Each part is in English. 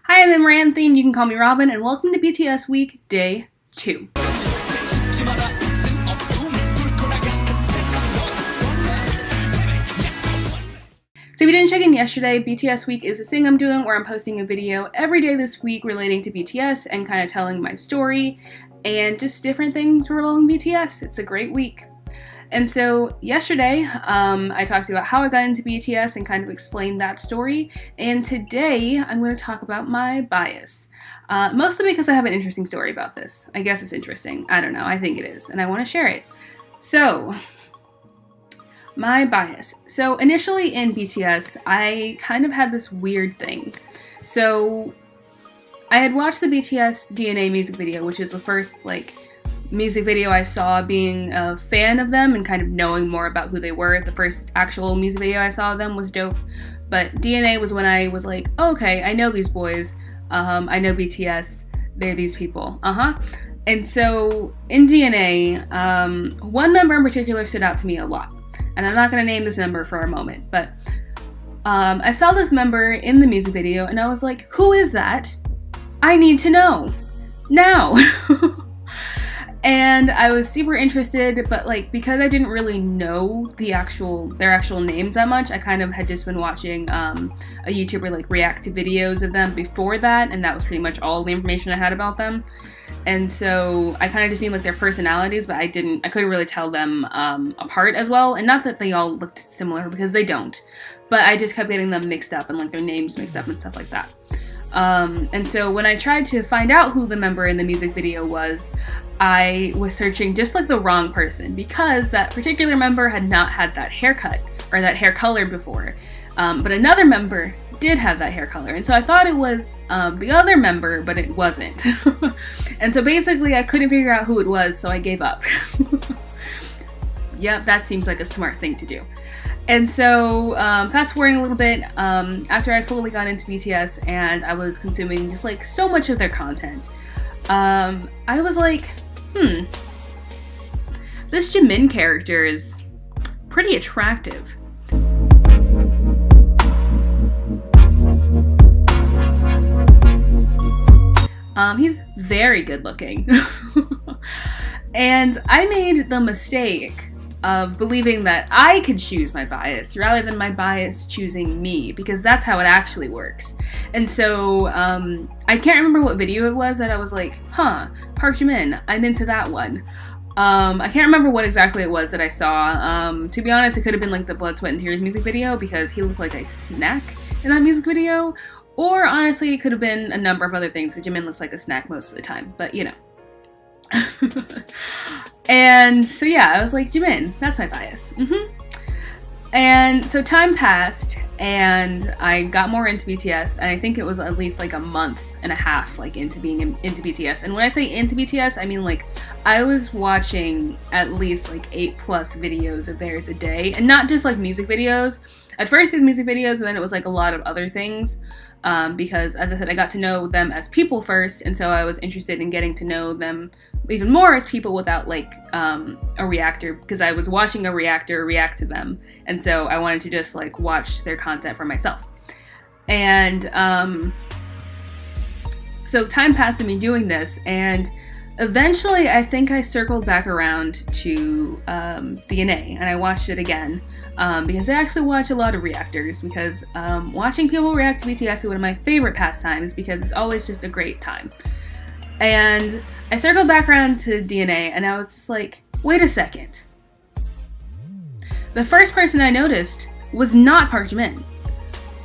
Hi, I'm Amaranthine, you can call me Robin, and welcome to BTS Week, Day 2. So if you didn't check in yesterday, BTS Week is a thing I'm doing where I'm posting a video every day this week relating to BTS and kind of telling my story and just different things revolving BTS. It's a great week. And so yesterday, I talked about how I got into BTS and kind of explained that story. And today, I'm going to talk about my bias. Mostly because I have an interesting story about this. I guess it's interesting. I don't know. I think it is. And I want to share it. So, my bias. So, initially in BTS, I kind of had this weird thing. So, I had watched the BTS DNA music video, which is the first, music video I saw being a fan of them and kind of knowing more about who they were. The first actual music video I saw of them was dope, but DNA was when I was like, oh, okay, I know these boys, I know BTS, they're these people, And so in DNA, one member in particular stood out to me a lot, and I'm not going to name this member for a moment, but I saw this member in the music video and I was like, who is that? I need to know now. And I was super interested, but because I didn't really know their actual names that much, I kind of had just been watching a YouTuber react to videos of them before that, and that was pretty much all the information I had about them. And so I kind of just knew their personalities, but I couldn't really tell them apart as well. And not that they all looked similar, because they don't, but I just kept getting them mixed up and their names mixed up and stuff like that. And so when I tried to find out who the member in the music video was, I was searching just the wrong person, because that particular member had not had that haircut or that hair color before. But another member did have that hair color. And so I thought it was the other member, but it wasn't. And so basically I couldn't figure out who it was, so I gave up. Yep, that seems like a smart thing to do. And so, fast forwarding a little bit, after I fully got into BTS and I was consuming just so much of their content, I was like, this Jimin character is pretty attractive. He's very good looking. And I made the mistake of believing that I could choose my bias rather than my bias choosing me, because that's how it actually works. And so I can't remember what video it was that I was like, Park Jimin, I'm into that one. I can't remember what exactly it was that I saw. To be honest, it could have been the Blood, Sweat, and Tears music video, because he looked like a snack in that music video. Or honestly, it could have been a number of other things, because Jimin looks like a snack most of the time, but you know. And so yeah, I was like, Jimin, that's my bias. And so time passed and I got more into BTS, and I think it was at least a month and a half into being into BTS. And when I say into BTS, I mean I was watching at least 8+ videos of theirs a day, and not just music videos. At first it was music videos, and then it was a lot of other things. Because, as I said, I got to know them as people first, and so I was interested in getting to know them even more as people without, a reactor, because I was watching a reactor react to them, and so I wanted to just, watch their content for myself. And, so time passed of me doing this, and eventually I think I circled back around to DNA, and I watched it again. Because I actually watch a lot of reactors, because watching people react to BTS is one of my favorite pastimes, because it's always just a great time. And I circled back around to DNA, and I was just like, wait a second. The first person I noticed was not Park Jimin.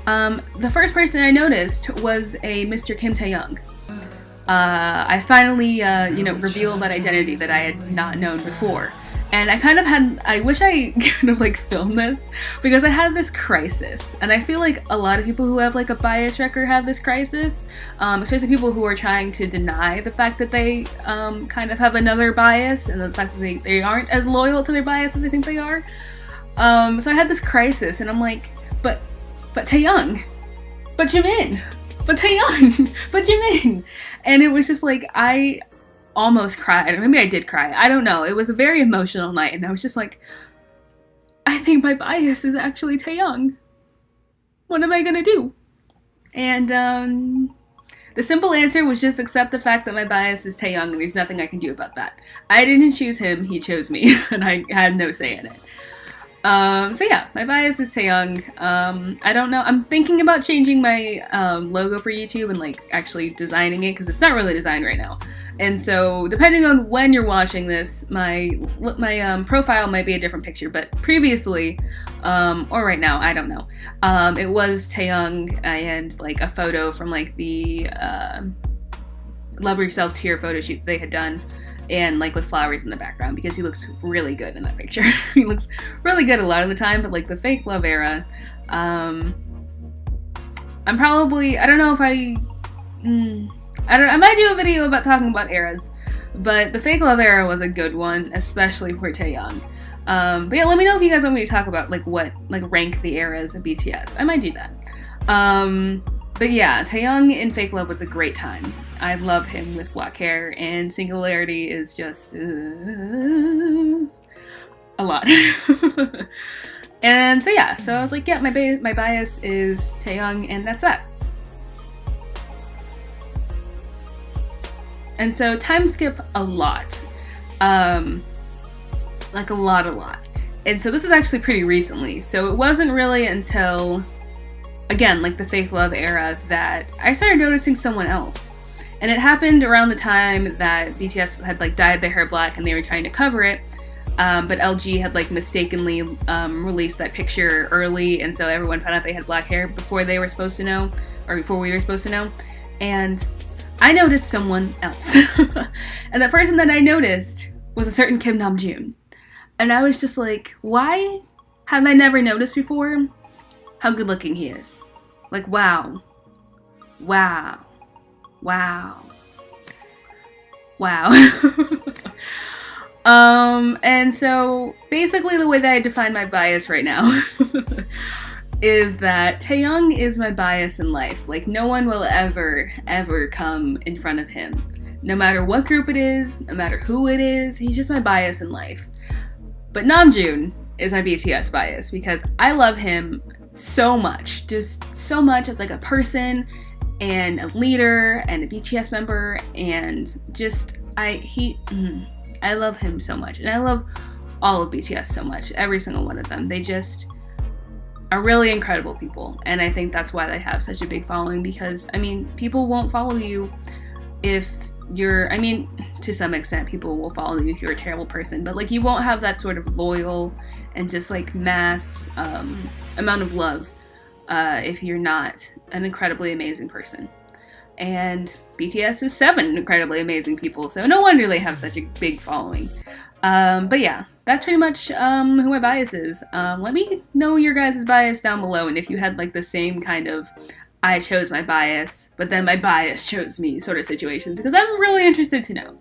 The first person I noticed was a Mr. Kim Tae-young. I finally, revealed that identity that I had not known before. And I wish I kind of filmed this, because I had this crisis. And I feel a lot of people who have a bias record have this crisis, especially people who are trying to deny the fact that they kind of have another bias, and the fact that they aren't as loyal to their bias as they think they are. So I had this crisis, and I'm like, but Taeyoung, but Jimin, but Taeyoung, but Jimin. And it was just I almost cried, or maybe I did cry, I don't know. It was a very emotional night, and I was just like, I think my bias is actually Taeyoung. What am I gonna do? And The simple answer was just accept the fact that my bias is Taehyung, and there's nothing I can do about that. I didn't choose him, he chose me, and I had no say in it. So yeah, my bias is Taehyung. I don't know. I'm thinking about changing my logo for YouTube and like actually designing it because it's not really designed right now. And so depending on when you're watching this, my profile might be a different picture. But previously, or right now, I don't know. It was Taehyung and like a photo from like the Love Yourself tier photo shoot they had done. And like with flowers in the background because he looks really good in that picture. He looks really good a lot of the time, but like the fake love era, I'm probably, I don't know if I might do a video about talking about eras, but the fake love era was a good one, especially for Taehyung. But yeah, let me know if you guys want me to talk about like what, like rank the eras of BTS. I might do that. But yeah, Taehyung in Fake Love was a great time. I love him with black hair, and Singularity is just a lot. And so yeah, so I was like, yeah, my bias is Taehyung, and that's that. And so time skip a lot, like a lot. And so this is actually pretty recently. So it wasn't really until, again, like the Fake Love era that I started noticing someone else. And it happened around the time that BTS had like dyed their hair black and they were trying to cover it. But LG had like mistakenly released that picture early, and so everyone found out they had black hair before they were supposed to know, or before we were supposed to know. And I noticed someone else. And the person that I noticed was a certain Kim Namjoon. And I was just like, why have I never noticed before how good looking he is? Like, wow. And so basically the way that I define my bias right now is that Taehyung is my bias in life. Like, no one will ever come in front of him. No matter what group it is, no matter who it is, he's just my bias in life. But Namjoon is my BTS bias because I love him so much. Just so much as like a person and a leader and a BTS member, and just I love him so much, and I love all of BTS so much, every single one of them. They just are really incredible people, and I think that's why they have such a big following, because, I mean, people won't follow you if you're, I mean, to some extent, people will follow you if you're a terrible person, but, like, you won't have that sort of loyal and just, like, mass amount of love if you're not an incredibly amazing person. And BTS is 7 incredibly amazing people, so no wonder they have such a big following. But yeah, that's pretty much who my bias is. Let me know your guys' bias down below, and if you had like the same kind of I chose my bias, but then my bias chose me sort of situations, because I'm really interested to know.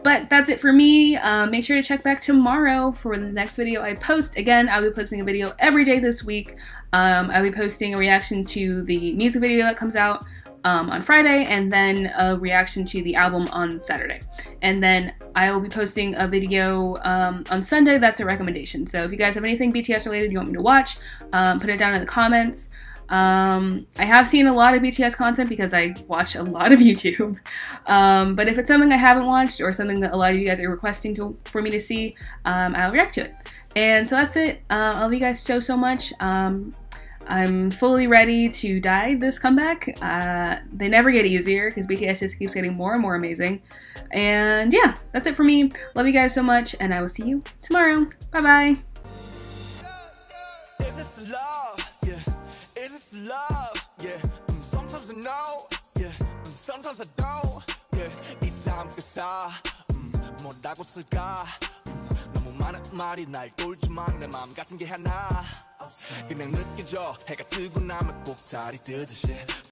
But that's it for me. Make sure to check back tomorrow for the next video I post. Again, I'll be posting a video every day this week. I'll be posting a reaction to the music video that comes out on Friday, and then a reaction to the album on Saturday. And then I will be posting a video on Sunday that's a recommendation. So if you guys have anything BTS related you want me to watch, put it down in the comments. I have seen a lot of BTS content because I watch a lot of YouTube. But if it's something I haven't watched or something that a lot of you guys are requesting for me to see, I'll react to it. And so that's it. I love you guys so much. I'm fully ready to die this comeback. They never get easier because BTS just keeps getting more and more amazing. And yeah, that's it for me. Love you guys so much, and I will see you tomorrow. Bye-bye. Is this love? Yeah. Is this love? Yeah. Sometimes I know. Yeah. Sometimes I don't. Yeah. 이 다음께서 뭐라고 쓸까? 너무 많은 말이 날 돌지만 내 마음 같은 게 하나. 그냥 느껴져 해가 뜨고 나면 꼭 달이 뜨듯이